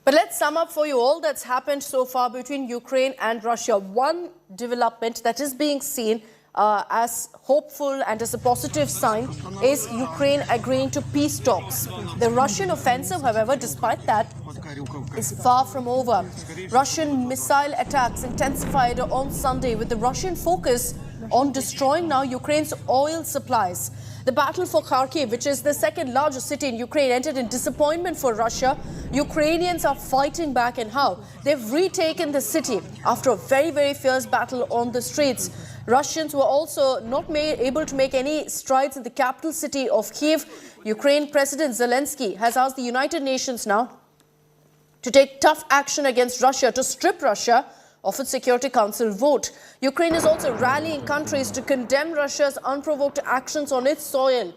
But let's sum up for you all that's happened so far between Ukraine and Russia. One development that is being seen as hopeful and as a positive sign is Ukraine agreeing to peace talks. The Russian offensive, however, despite that, is far from over. Russian missile attacks intensified on Sunday with the Russian focus on destroying now Ukraine's oil supplies. The battle for Kharkiv, which is the second largest city in Ukraine, ended in disappointment for Russia. Ukrainians are fighting back, and how? They've retaken the city after a very, very fierce battle on the streets. Russians were also not able to make any strides in the capital city of Kyiv. Ukraine President Zelensky has asked the United Nations now to take tough action against Russia, to strip Russia of its Security Council vote. Ukraine is also rallying countries to condemn Russia's unprovoked actions on its soil.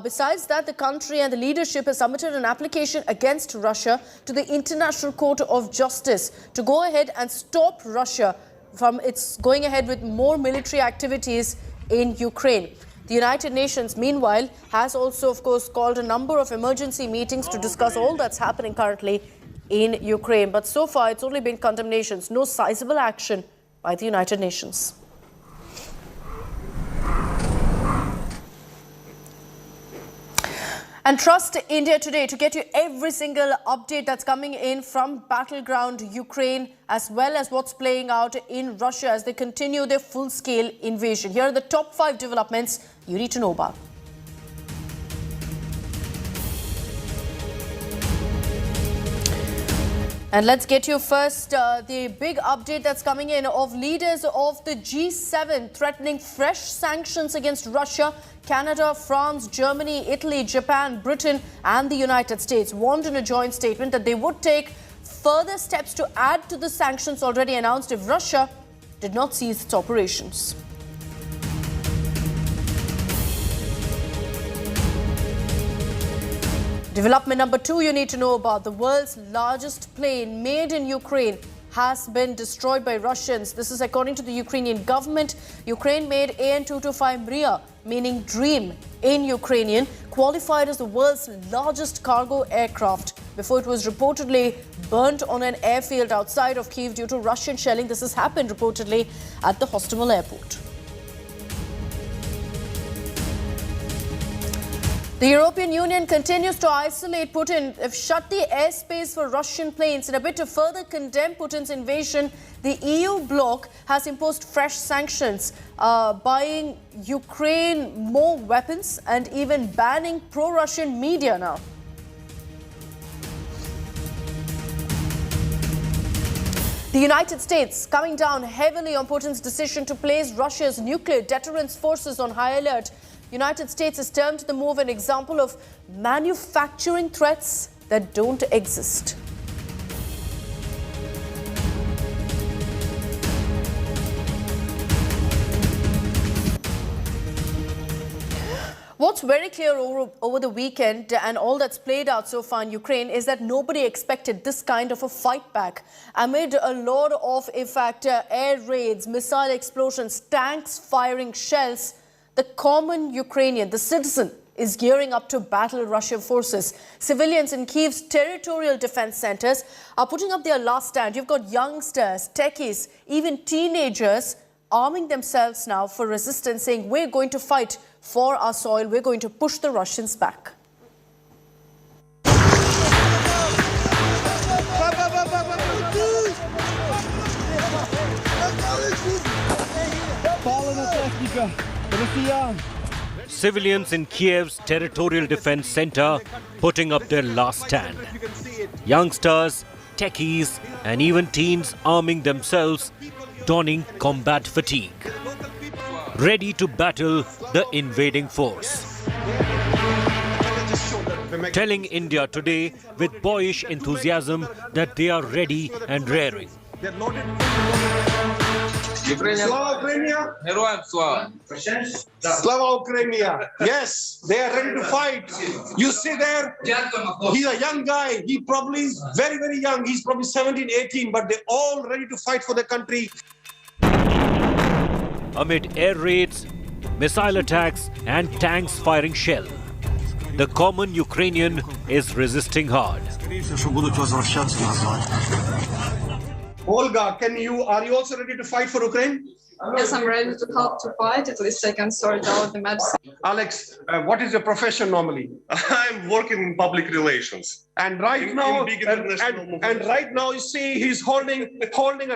Besides that, the country and the leadership has submitted an application against Russia to the International Court of Justice to go ahead and stop Russia from its going ahead with more military activities in Ukraine. The United Nations, meanwhile, has also, of course, called a number of emergency meetings to discuss all that's happening currently in Ukraine. But so far, it's only been condemnations, no sizable action by the United Nations. And trust India Today to get you every single update that's coming in from battleground Ukraine, as well as what's playing out in Russia as they continue their full-scale invasion. Here are the top 5 developments you need to know about. And let's get you first the big update that's coming in of leaders of the G7 threatening fresh sanctions against Russia. Canada, France, Germany, Italy, Japan, Britain and the United States warned in a joint statement that they would take further steps to add to the sanctions already announced if Russia did not cease its operations. Development number 2 you need to know about. The world's largest plane made in Ukraine has been destroyed by Russians. This is according to the Ukrainian government. Ukraine made AN-225 Mriya, meaning dream in Ukrainian, qualified as the world's largest cargo aircraft before it was reportedly burnt on an airfield outside of Kyiv due to Russian shelling. This has happened reportedly at the Hostomel airport. The European Union continues to isolate Putin. They've shut the airspace for Russian planes. In a bid to further condemn Putin's invasion, the EU bloc has imposed fresh sanctions, buying Ukraine more weapons and even banning pro-Russian media now. The United States coming down heavily on Putin's decision to place Russia's nuclear deterrence forces on high alert. United States has termed the move an example of manufacturing threats that don't exist. What's very clear over the weekend and all that's played out so far in Ukraine is that nobody expected this kind of a fight back. Amid a lot of, in fact, air raids, missile explosions, tanks firing shells, the common Ukrainian, the citizen, is gearing up to battle Russian forces. Civilians in Kyiv's territorial defense centers are putting up their last stand. You've got youngsters, techies, even teenagers arming themselves now for resistance, saying we're going to fight for our soil, we're going to push the Russians back. Civilians in Kiev's territorial defense center putting up their last stand. Youngsters, techies and even teens arming themselves, donning combat fatigue, ready to battle the invading force. Telling India Today with boyish enthusiasm that they are ready and raring. Slava Ukrainia! Heroям slava! Slava Ukrainia! Yes, they are ready to fight. You see there, he's a young guy. He probably is very, very young. He's probably 17, 18, but they're all ready to fight for their country. Amid air raids, missile attacks and tanks firing shell, the common Ukrainian is resisting hard. Olga, are you also ready to fight for Ukraine? Yes, I'm ready to help to fight. At least I can sort out the medicine. Alex, what is your profession normally? I'm working in public relations. And right In now, big international movement. and right now, you see, he's holding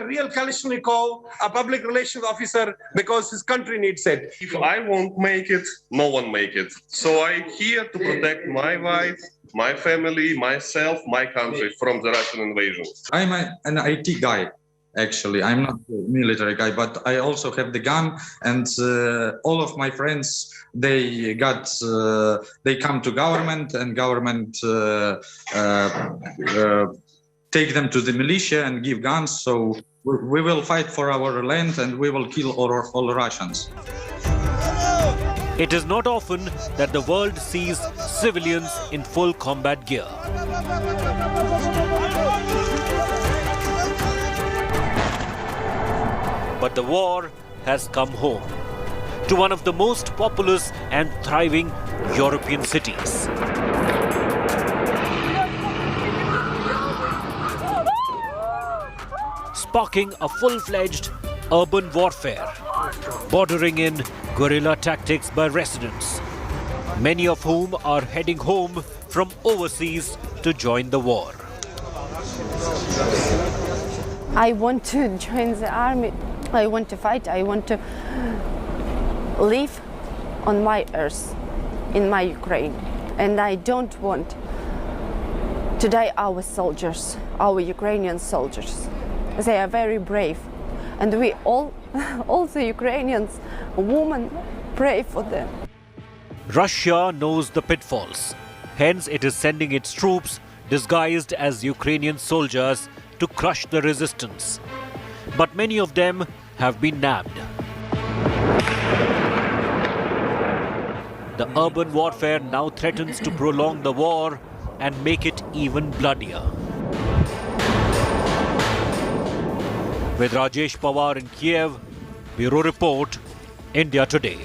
a real Kalashnikov, a public relations officer, because his country needs it. If I won't make it, no one make it. So I'm here to protect my wife, my family, myself, my country from the Russian invasion. I'm an IT guy. Actually, I'm not a military guy, but I also have the gun, and all of my friends, they come to government, and government take them to the militia and give guns. So we will fight for our land, and we will kill all Russians. It is not often that the world sees civilians in full combat gear. But the war has come home to one of the most populous and thriving European cities. Sparking a full-fledged urban warfare, bordering in guerrilla tactics by residents, many of whom are heading home from overseas to join the war. I want to join the army. I want to fight. I want to live on my earth, in my Ukraine. And I don't want to die our soldiers, our Ukrainian soldiers. They are very brave. And we all the Ukrainians, women, pray for them. Russia knows the pitfalls. Hence, it is sending its troops disguised as Ukrainian soldiers to crush the resistance. But many of them have been nabbed. The urban warfare now threatens to prolong the war and make it even bloodier. With Rajesh Pawar in Kiev, Bureau Report, India Today.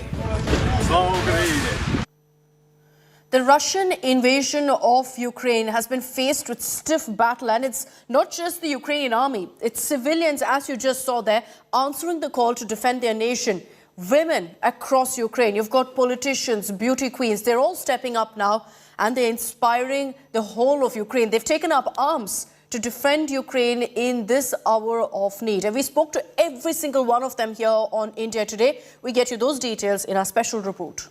The Russian invasion of Ukraine has been faced with stiff battle, and it's not just the Ukrainian army, it's civilians, as you just saw there, answering the call to defend their nation. Women across Ukraine, you've got politicians, beauty queens, they're all stepping up now, and they're inspiring the whole of Ukraine. They've taken up arms to defend Ukraine in this hour of need. And we spoke to every single one of them here on India Today. We get you those details in our special report.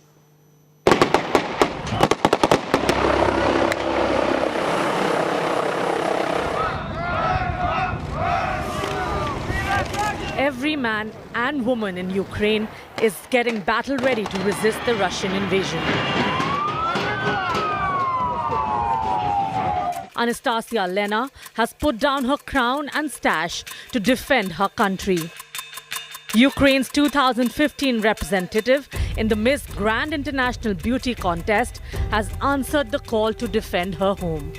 Every man and woman in Ukraine is getting battle ready to resist the Russian invasion. Anastasia Lena has put down her crown and stash to defend her country. Ukraine's 2015 representative in the Miss Grand International Beauty Contest has answered the call to defend her home.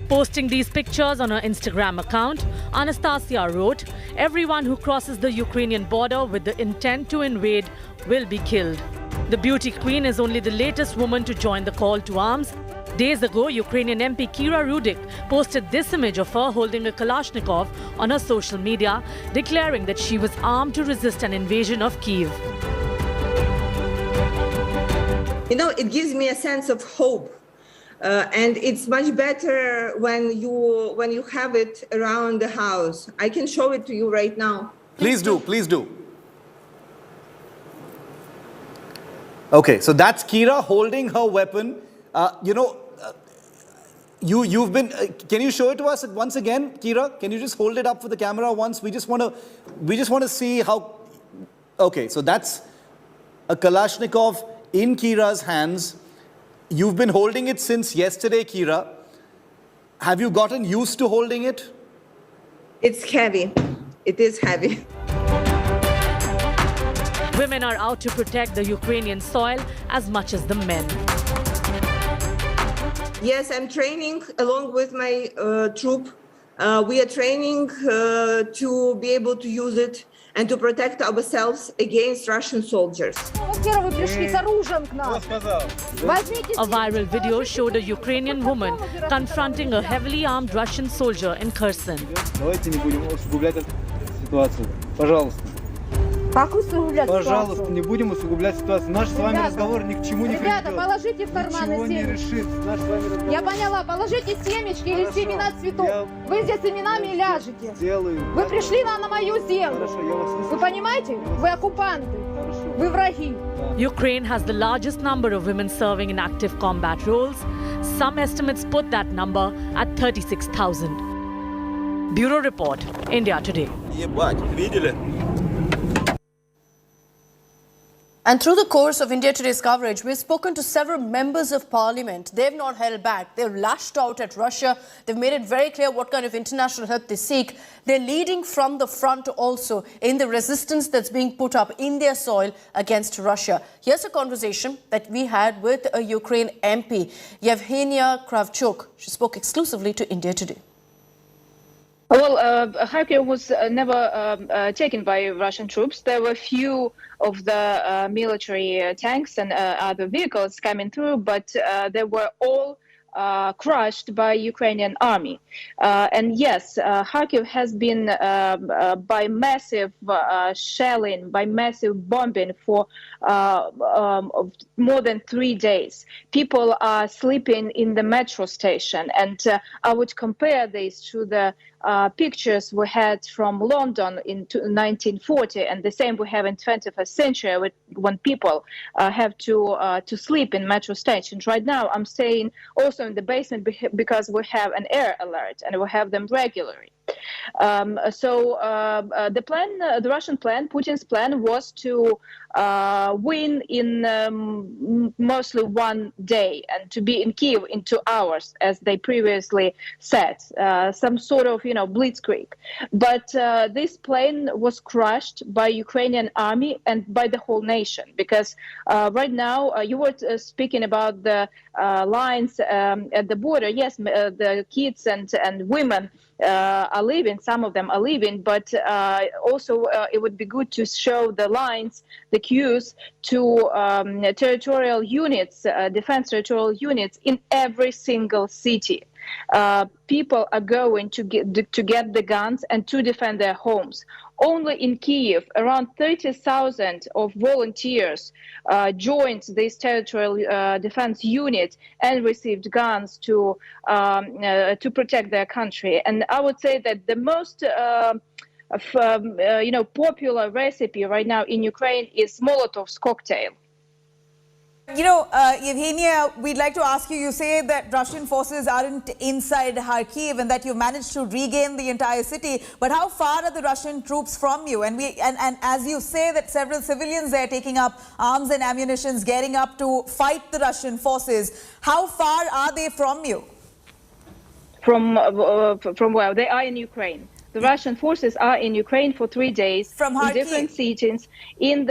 Posting these pictures on her Instagram account, Anastasia wrote, "Everyone who crosses the Ukrainian border with the intent to invade will be killed." The beauty queen is only the latest woman to join the call to arms. Days ago, Ukrainian MP Kira Rudik posted this image of her holding a Kalashnikov on her social media, declaring that she was armed to resist an invasion of Kyiv. You know, it gives me a sense of hope. And it's much better when you have it around the house. I can show it to you right now. Please do, please do. Okay, so that's Kira holding her weapon. You've been. Can you show it to us once again, Kira? Can you just hold it up for the camera once? We just want to see how. Okay, so that's a Kalashnikov in Kira's hands. You've been holding it since yesterday, Kira. Have you gotten used to holding it? It's heavy. It is heavy. Women are out to protect the Ukrainian soil as much as the men. Yes, I'm training along with my troop. We are training to be able to use it. and to protect ourselves against Russian soldiers. A viral video showed a Ukrainian woman confronting a heavily armed Russian soldier in Kherson. Давайте не будем усугублять эту ситуацию. Пожалуйста. Как усугублять Пожалуйста, ситуацию? не будем усугублять ситуацию. Наш с вами Ребята, разговор ни к чему не приведет. Ребята, положите в карманы Ничего не семечки. решит. Наш с вами разговор. Я поняла, положите семечки или Хорошо. семена цветов. Вы здесь семенами ляжете. Делаю. Вы пришли на мою землю. Хорошо, я вас Вы понимаете? Вы оккупанты. Вы враги. Ukraine has the largest number of women serving in active combat roles. Some estimates put that number at 36,000. Bureau Report, India Today. Ебать, видели? And through the course of India Today's coverage, we've spoken to several members of parliament. They've not held back. They've lashed out at Russia. They've made it very clear what kind of international help they seek. They're leading from the front also in the resistance that's being put up in their soil against Russia. Here's a conversation that we had with a Ukraine MP, Yevgenia Kravchuk. She spoke exclusively to India Today. Well, Kharkiv was never taken by Russian troops. There were few of the military tanks and other vehicles coming through, but they were all crushed by Ukrainian army. And yes, Kharkiv has been by massive shelling, by massive bombing for more than 3 days. People are sleeping in the metro station, and I would compare this to the pictures we had from London in 1940, and the same we have in 21st century when people have to sleep in metro stations. Right now, I'm staying also in the basement because we have an air alert and we have them regularly. The plan, the Russian plan, Putin's plan, was to win in mostly 1 day and to be in Kyiv in 2 hours, as they previously said, some sort of, blitzkrieg. But this plan was crushed by Ukrainian army and by the whole nation, because right now you were speaking about the lines at the border. Yes, the kids and women are leaving, some of them are leaving, but also it would be good to show the lines, the queues to territorial units, defense territorial units in every single city. People are going to get the guns and to defend their homes. Only in Kyiv, around 30,000 of volunteers joined this territorial defense unit and received guns to protect their country. And I would say that the most popular recipe right now in Ukraine is Molotov's cocktail. Yevgenia, we'd like to ask you, you say that Russian forces aren't inside Kharkiv and that you managed to regain the entire city, but how far are the Russian troops from you? And as you say that several civilians there taking up arms and ammunitions, getting up to fight the Russian forces, how far are they from you? From where? They are in Ukraine. The Russian forces are in Ukraine for 3 days in different cities. In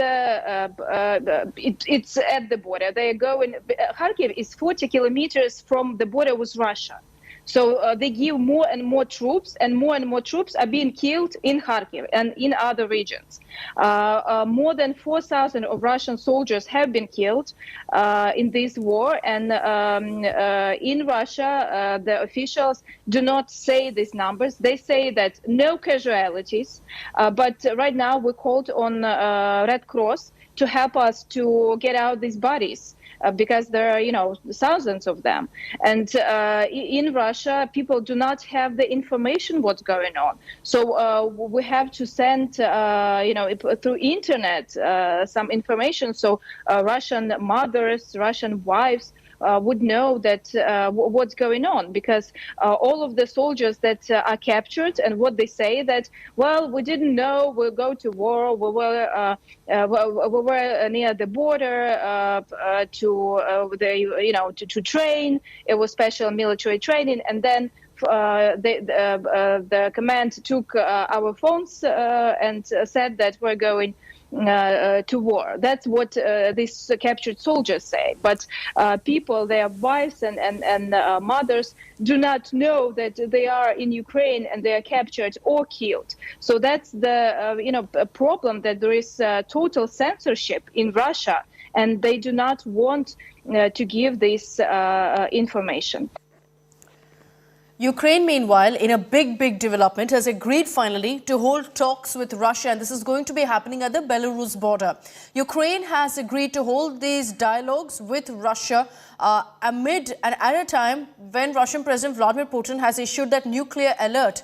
it's at the border. They are going. Kharkiv is 40 kilometers from the border with Russia. So they give more and more troops are being killed in Kharkiv and in other regions. More than 4,000 of Russian soldiers have been killed in this war. And in Russia, the officials do not say these numbers. They say that no casualties. But right now we called on Red Cross to help us to get out these bodies. Because there are, thousands of them. And in Russia, people do not have the information what's going on. So we have to send, through internet some information. So Russian mothers, Russian wives would know that what's going on, because all of the soldiers that are captured and what they say that, well, we didn't know we'll go to war. We were near the border to train. It was special military training, and then the command took our phones and said that we're going to war. That's what these captured soldiers say. But people, their wives and mothers, do not know that they are in Ukraine and they are captured or killed. So that's the problem, that there is total censorship in Russia, and they do not want to give this information. Ukraine, meanwhile, in a big development, has agreed finally to hold talks with Russia, and this is going to be happening at the Belarus border. Ukraine has agreed to hold these dialogues with Russia amid and at a time when Russian President Vladimir Putin has issued that nuclear alert.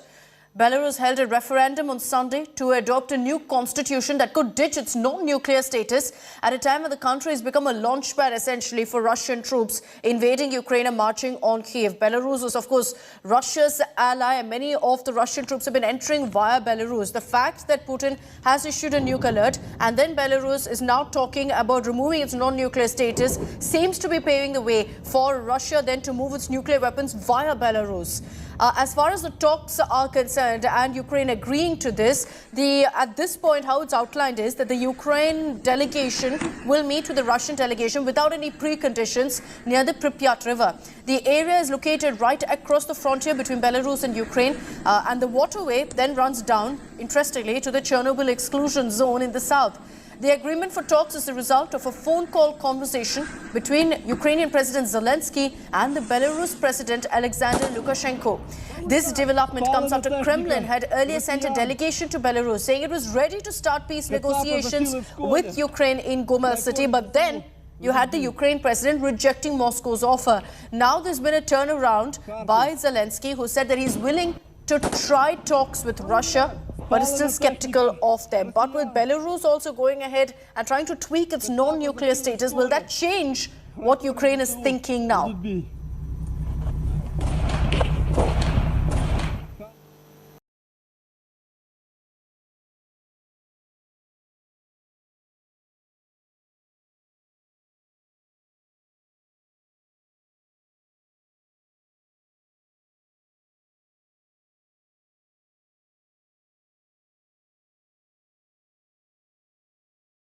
Belarus held a referendum on Sunday to adopt a new constitution that could ditch its non-nuclear status at a time when the country has become a launchpad essentially for Russian troops invading Ukraine and marching on Kiev. Belarus is, of course, Russia's ally, and many of the Russian troops have been entering via Belarus. The fact that Putin has issued a nuke alert and then Belarus is now talking about removing its non-nuclear status seems to be paving the way for Russia then to move its nuclear weapons via Belarus. As far as the talks are concerned and Ukraine agreeing to this, at this point how it's outlined is that the Ukraine delegation will meet with the Russian delegation without any preconditions near the Pripyat River. The area is located right across the frontier between Belarus and Ukraine, and the waterway then runs down, interestingly, to the Chernobyl exclusion zone in the south. The agreement for talks is the result of a phone call conversation between Ukrainian President Zelensky and the Belarus President Alexander Lukashenko. This development comes after Kremlin had earlier sent a delegation to Belarus saying it was ready to start peace negotiations with Ukraine in Gomel city, but then you had the Ukraine president rejecting Moscow's offer. Now there's been a turnaround by Zelensky, who said that he's willing to try talks with Russia, but is still skeptical of them. But with Belarus also going ahead and trying to tweak its non-nuclear status, will that change what Ukraine is thinking now?